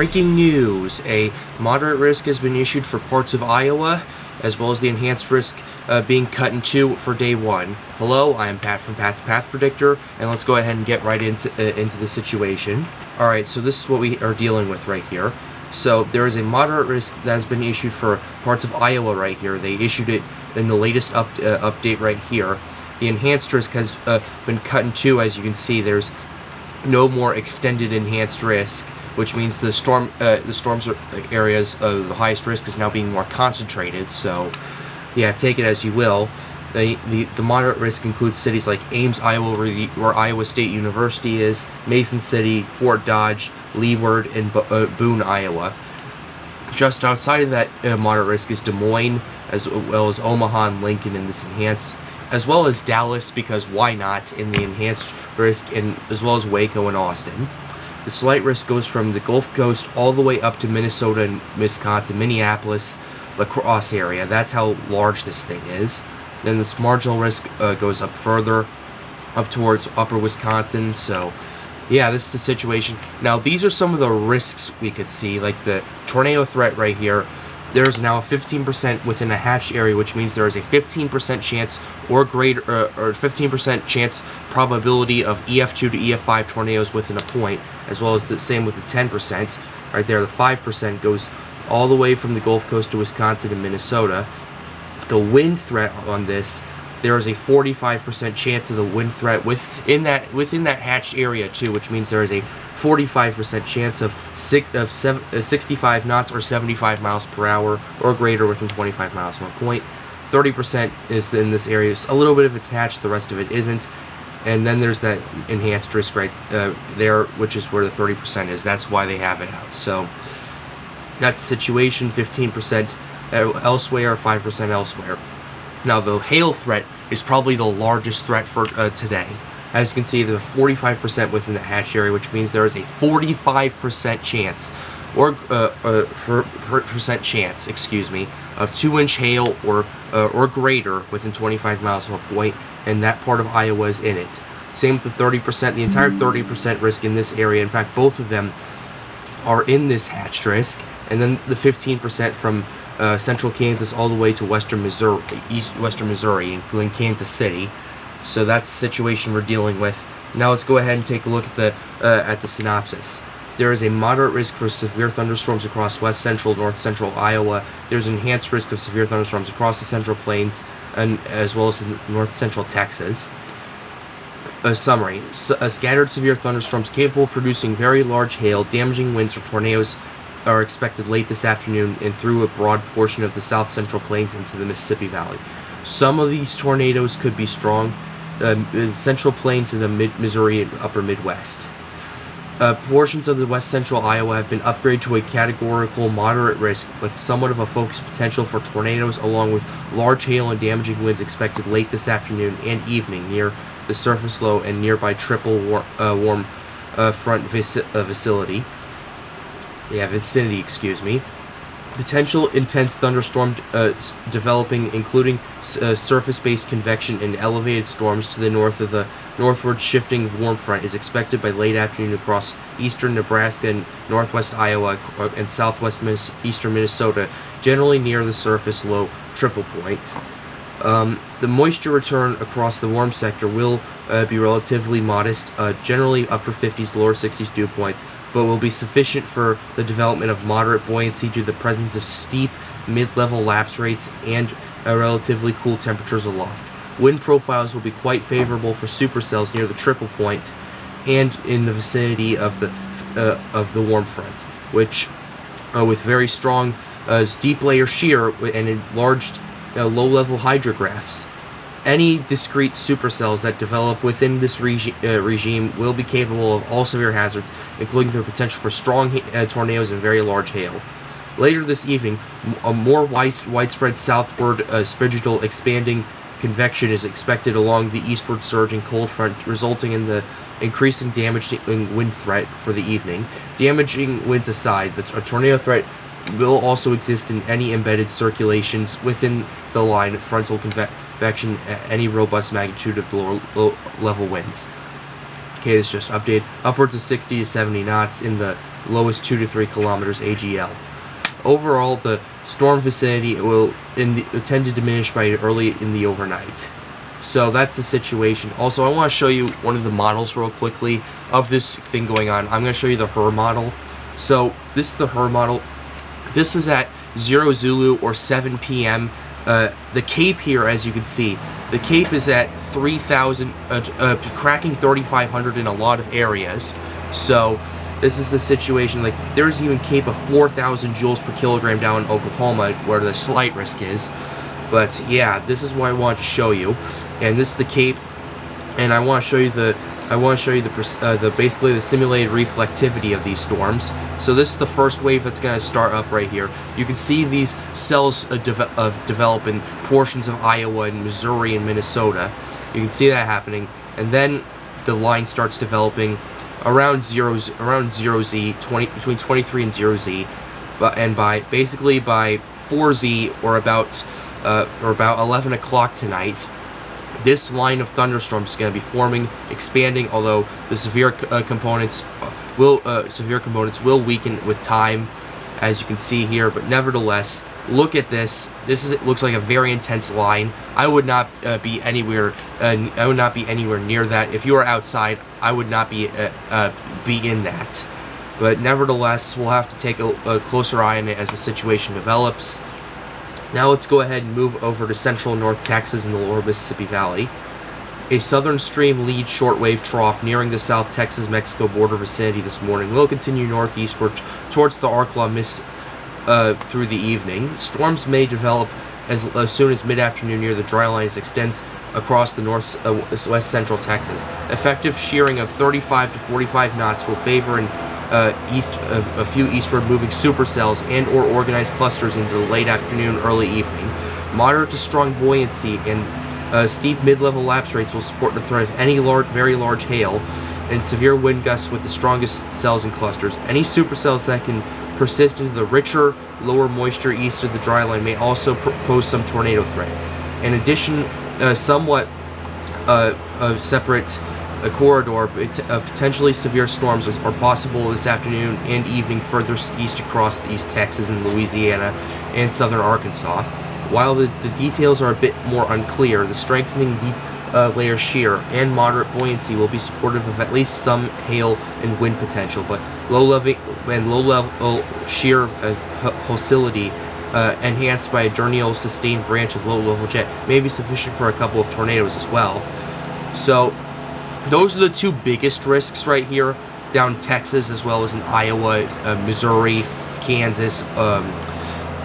Breaking news, a moderate risk has been issued for parts of Iowa, as well as the enhanced risk being cut in two for day one. Hello, I am Pat from Pat's Path Predictor, and let's go ahead and get right into the situation. Alright, so this is what we are dealing with right here. So there is a moderate risk that has been issued for parts of Iowa right here. They issued it in the latest update right here. The enhanced risk has been cut in two. As you can see, there's no more extended enhanced risk, which means the storms areas of the highest risk is now being more concentrated. So, yeah, take it as you will. The moderate risk includes cities like Ames, Iowa, where Iowa State University is, Mason City, Fort Dodge, Leeward, and Boone, Iowa. Just outside of that moderate risk is Des Moines, as well as Omaha and Lincoln in this enhanced, as well as Dallas, because why not, in the enhanced risk, and as well as Waco and Austin. The slight risk goes from the Gulf Coast all the way up to Minnesota and Wisconsin, Minneapolis, La Crosse area. That's how large this thing is. Then this marginal risk goes up further, up towards upper Wisconsin. So, yeah, this is the situation. Now, these are some of the risks we could see, like the tornado threat right here. There's now a 15% within a hatched area, which means there is a 15% chance or greater, or 15% chance probability of EF2 to EF5 tornadoes within a point, as well as the same with the 10%. Right there, the 5% goes all the way from the Gulf Coast to Wisconsin and Minnesota. The wind threat on this, there is a 45% chance of the wind threat within that hatched area too, which means there is a 45% chance of 65 knots or 75 miles per hour or greater within 25 miles from a point. 30% is in this area. A little bit of it's hatched, the rest of it isn't. And then there's that enhanced risk right there, which is where the 30% is. That's why they have it out. So that's the situation. 15% elsewhere, 5% elsewhere. Now the hail threat is probably the largest threat for today. As you can see, the 45% within the hatch area, which means there is a 45% chance, or percent chance, excuse me, of 2-inch hail or greater within 25 miles of a point, and that part of Iowa is in it. Same with the 30%, the entire 30% risk in this area. In fact, both of them are in this hatched risk, and then the 15% from central Kansas all the way to western Missouri, including Kansas City. So that's the situation we're dealing with. Now let's go ahead and take a look at the synopsis. There is a moderate risk for severe thunderstorms across west central, north central Iowa. There's an enhanced risk of severe thunderstorms across the central plains, and as well as in north central Texas. A summary. Scattered severe thunderstorms capable of producing very large hail, damaging winds, or tornadoes are expected late this afternoon and through a broad portion of the south central plains into the Mississippi Valley. Some of these tornadoes could be strong. Central plains in the mid-Missouri and upper Midwest. Portions of the west central Iowa have been upgraded to a categorical moderate risk with somewhat of a focused potential for tornadoes, along with large hail and damaging winds expected late this afternoon and evening near the surface low and nearby triple warm front vicinity. Yeah, vicinity, excuse me. Potential intense thunderstorm developing, including surface-based convection and elevated storms to the north of the northward shifting warm front is expected by late afternoon across eastern Nebraska and northwest Iowa and southwest eastern Minnesota, generally near the surface low triple point. The moisture return across the warm sector will be relatively modest, generally upper 50s, lower 60s dew points, but will be sufficient for the development of moderate buoyancy due to the presence of steep mid-level lapse rates and relatively cool temperatures aloft. Wind profiles will be quite favorable for supercells near the triple point and in the vicinity of the warm front, which with very strong deep layer shear and enlarged low-level hydrographs. Any discrete supercells that develop within this regime will be capable of all severe hazards, including the potential for strong tornadoes and very large hail. Later this evening, a more widespread southward spiritual expanding convection is expected along the eastward surging cold front, resulting in the increasing damaging wind threat for the evening. Damaging winds aside, a tornado threat will also exist in any embedded circulations within the line of frontal convection at any robust magnitude of the low level winds. Okay, this just updated. Upwards of 60 to 70 knots in the lowest 2 to 3 kilometers AGL. Overall, the storm vicinity will tend to diminish by early in the overnight. So that's the situation. Also, I want to show you one of the models real quickly of this thing going on. I'm going to show you the HER model. So this is the HER model. This is at 0 Zulu or 7 p.m. The Cape here, as you can see, the Cape is at 3,000, cracking 3,500 in a lot of areas. So this is the situation. Like, there's even Cape of 4,000 joules per kilogram down in Oklahoma, where the slight risk is. But yeah, this is what I wanted to show you, and this is the Cape, and I want to show you the basically the simulated reflectivity of these storms. So this is the first wave that's going to start up right here. You can see these cells develop in portions of Iowa and Missouri and Minnesota. You can see that happening, and then the line starts developing around 0Z, between 23 and 0Z, and by 4Z or about 11 o'clock tonight, this line of thunderstorms is going to be forming, expanding. Although the severe components will weaken with time, as you can see here. But nevertheless, look at this. It looks like a very intense line. I would not be anywhere. I would not be anywhere near that. If you are outside, I would not be in that. But nevertheless, we'll have to take a closer eye on it as the situation develops. Now let's go ahead and move over to central North Texas and the lower Mississippi Valley. A southern stream leads shortwave trough nearing the South Texas-Mexico border vicinity this morning. Will continue northeastward towards the Arkansas Miss through the evening. Storms may develop as soon as mid-afternoon near the dry line extends across the west central Texas. Effective shearing of 35 to 45 knots will favor a few eastward moving supercells and or organized clusters into the late afternoon, early evening. Moderate to strong buoyancy and steep mid-level lapse rates will support the threat of any very large hail and severe wind gusts with the strongest cells and clusters. Any supercells that can persist into the richer, lower moisture east of the dry line may also pose some tornado threat. In addition, somewhat separate corridor of potentially severe storms are possible this afternoon and evening further east across East Texas and Louisiana and southern Arkansas. While the details are a bit more unclear, the strengthening deep layer shear and moderate buoyancy will be supportive of at least some hail and wind potential, but low-level shear hostility enhanced by a diurnal sustained branch of low-level jet may be sufficient for a couple of tornadoes as well. So those are the two biggest risks right here, down Texas as well as in Iowa, Missouri, Kansas,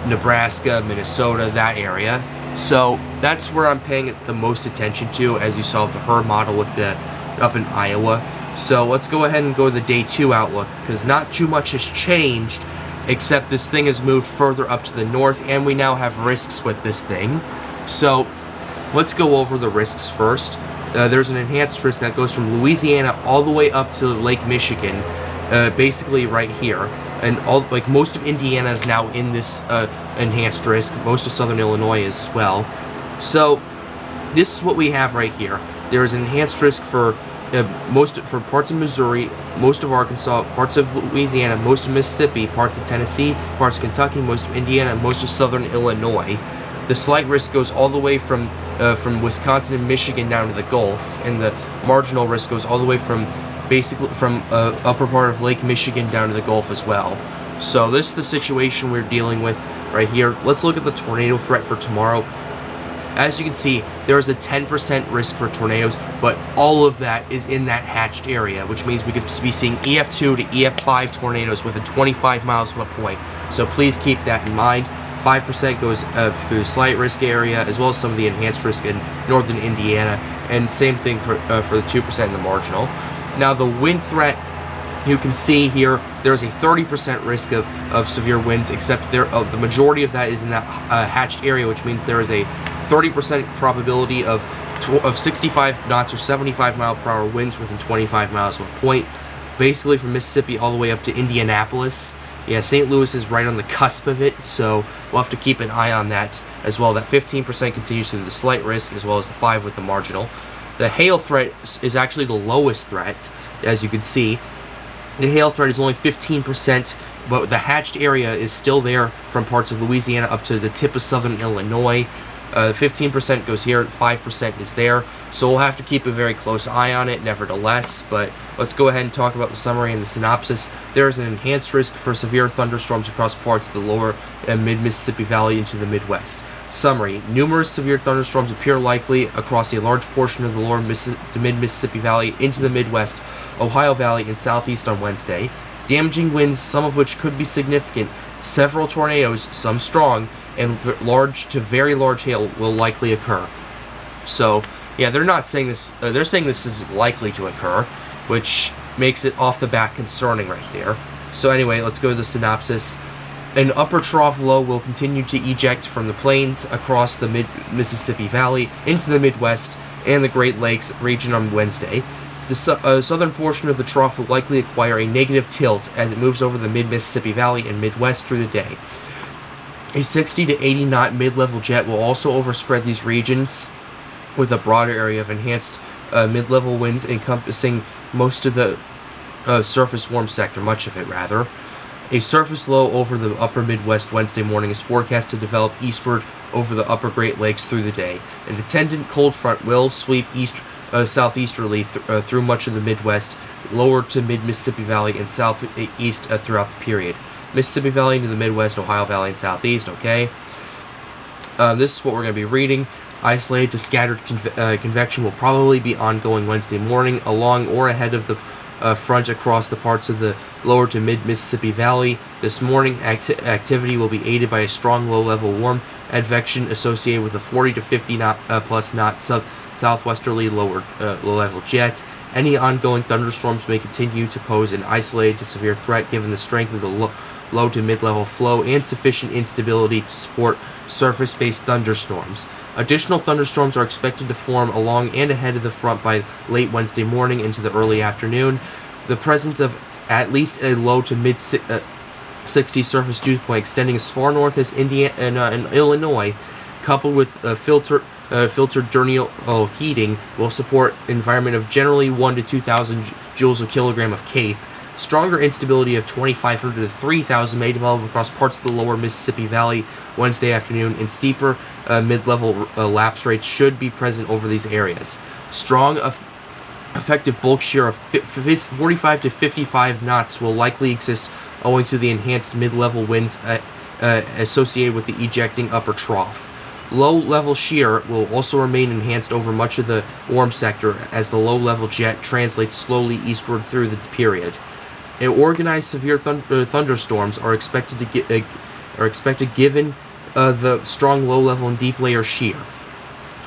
Nebraska, Minnesota, that area. So that's where I'm paying the most attention to, as you saw the HER model with up in Iowa. So let's go ahead and go to the day 2 outlook, because not too much has changed, except this thing has moved further up to the north, and we now have risks with this thing. So let's go over the risks first. There's an enhanced risk that goes from Louisiana all the way up to Lake Michigan, basically right here. And most of Indiana is now in this enhanced risk. Most of southern Illinois is as well. So this is what we have right here. There is an enhanced risk for parts of Missouri, most of Arkansas, parts of Louisiana, most of Mississippi, parts of Tennessee, parts of Kentucky, most of Indiana, and most of southern Illinois. The slight risk goes all the way from Wisconsin and Michigan down to the Gulf, and the marginal risk goes all the way from upper part of Lake Michigan down to the Gulf as well. So this is the situation we're dealing with right here. Let's look at the tornado threat for tomorrow. As you can see, there is a 10% risk for tornadoes, but all of that is in that hatched area, which means we could be seeing EF2 to EF5 tornadoes within 25 miles from a point. So please keep that in mind. 5% goes through the slight risk area, as well as some of the enhanced risk in northern Indiana, and same thing for the 2% in the marginal. Now the wind threat, you can see here, there's a 30% risk of severe winds, except the majority of that is in that hatched area, which means there is a 30% probability of 65 knots or 75 mile per hour winds within 25 miles of a point, basically from Mississippi all the way up to Indianapolis. Yeah, St. Louis is right on the cusp of it, so we'll have to keep an eye on that as well. That 15% continues through the slight risk, as well as the 5 with the marginal. The hail threat is actually the lowest threat, as you can see, The hail threat is only 15%, but the hatched area is still there from parts of Louisiana up to the tip of southern Illinois. 15% goes here, 5% is there, so we'll have to keep a very close eye on it nevertheless. But let's go ahead and talk about the summary and the synopsis. There is an enhanced risk for severe thunderstorms across parts of the lower and mid-Mississippi Valley into the Midwest. Summary: numerous severe thunderstorms appear likely across a large portion of the lower to mid-Mississippi Valley into the Midwest, Ohio Valley, and Southeast on Wednesday. Damaging winds, some of which could be significant, several tornadoes, some strong, and large to very large hail will likely occur. So, yeah, they're not saying this, they're saying this is likely to occur, which makes it off the bat concerning right there. So anyway, let's go to the synopsis. An upper trough low will continue to eject from the plains across the mid-Mississippi Valley into the Midwest and the Great Lakes region on Wednesday. The southern portion of the trough will likely acquire a negative tilt as it moves over the mid-Mississippi Valley and Midwest through the day. A 60 to 80 knot mid-level jet will also overspread these regions with a broader area of enhanced mid-level winds encompassing most of the surface warm sector, much of it rather. A surface low over the upper Midwest Wednesday morning is forecast to develop eastward over the upper Great Lakes through the day. An attendant cold front will sweep southeasterly through much of the Midwest, lower to mid-Mississippi Valley, and southeast throughout the period. Mississippi Valley into the Midwest, Ohio Valley, and Southeast, okay? This is what we're going to be reading. Isolated to scattered convection will probably be ongoing Wednesday morning, along or ahead of the front across the parts of the lower to mid-Mississippi Valley. This morning, activity will be aided by a strong low-level warm advection associated with a 40 to 50 plus knot southwesterly low-level jet. Any ongoing thunderstorms may continue to pose an isolated to severe threat given the strength of the low to mid-level flow and sufficient instability to support surface-based thunderstorms. Additional thunderstorms are expected to form along and ahead of the front by late Wednesday morning into the early afternoon. The presence of at least a low to mid-60 surface dew point extending as far north as Indiana and Illinois, coupled with filtered diurnal heating, will support an environment of generally 1 to 2,000 joules a kilogram of CAPE. Stronger instability of 2,500 to 3,000 may develop across parts of the lower Mississippi Valley Wednesday afternoon, and steeper mid-level lapse rates should be present over these areas. Strong effective bulk shear of 45 to 55 knots will likely exist owing to the enhanced mid-level winds associated with the ejecting upper trough. Low-level shear will also remain enhanced over much of the warm sector as the low-level jet translates slowly eastward through the period. Organized severe thunderstorms are expected given the strong low-level and deep layer shear.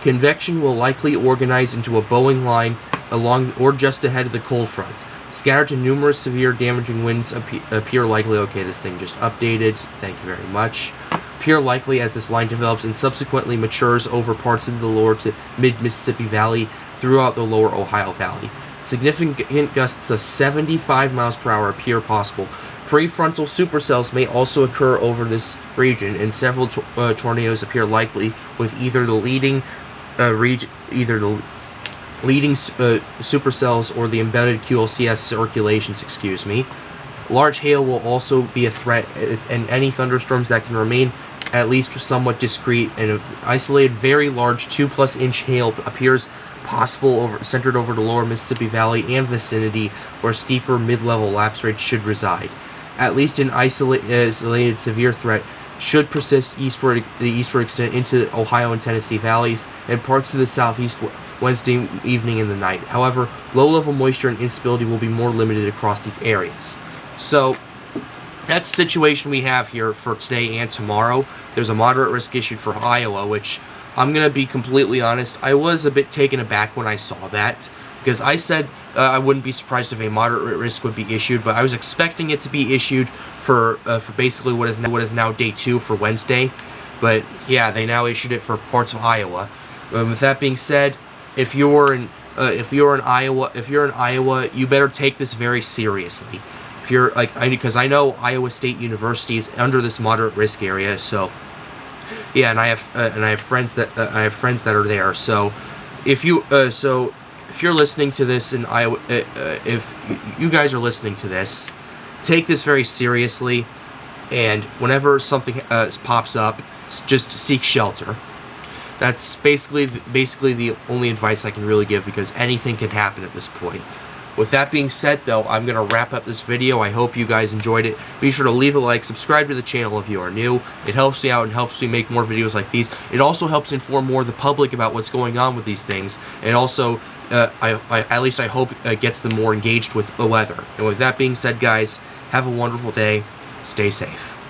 Convection will likely organize into a bowing line along or just ahead of the cold front. Scattered to numerous severe damaging winds appear likely. Okay, this thing just updated. Thank you very much. Appear likely as this line develops and subsequently matures over parts of the lower to mid-Mississippi Valley throughout the lower Ohio Valley. Significant gusts of 75 miles per hour appear possible. Prefrontal supercells may also occur over this region, and several tornadoes appear likely, with either the leading supercells or the embedded QLCS circulations. Large hail will also be a threat, and any thunderstorms that can remain at least somewhat discrete and isolated very large 2+ inch hail appears possible centered over the lower Mississippi Valley and vicinity, where steeper mid-level lapse rates should reside. At least an isolated severe threat should persist the eastward extent into Ohio and Tennessee valleys and parts of the southeast Wednesday evening and the night. However, low-level moisture and instability will be more limited across these areas. So that's the situation we have here for today and tomorrow. There's a moderate risk issued for Iowa, which I'm going to be completely honest, I was a bit taken aback when I saw that, because I said I wouldn't be surprised if a moderate risk would be issued, but I was expecting it to be issued for basically what is now day 2 for Wednesday. But yeah, they now issued it for parts of Iowa. With that being said, if you're in Iowa, you better take this very seriously. If you're because I know Iowa State University is under this moderate risk area, so yeah, and I have friends that are there. So if you if you're listening to this in Iowa, if you guys are listening to this, take this very seriously, and whenever something pops up, just seek shelter. That's basically the only advice I can really give, because anything can happen at this point. With that being said, though, I'm going to wrap up this video. I hope you guys enjoyed it. Be sure to leave a like, subscribe to the channel if you are new. It helps me out and helps me make more videos like these. It also helps inform more of the public about what's going on with these things. And also, at least I hope it gets them more engaged with the weather. And with that being said, guys, have a wonderful day. Stay safe.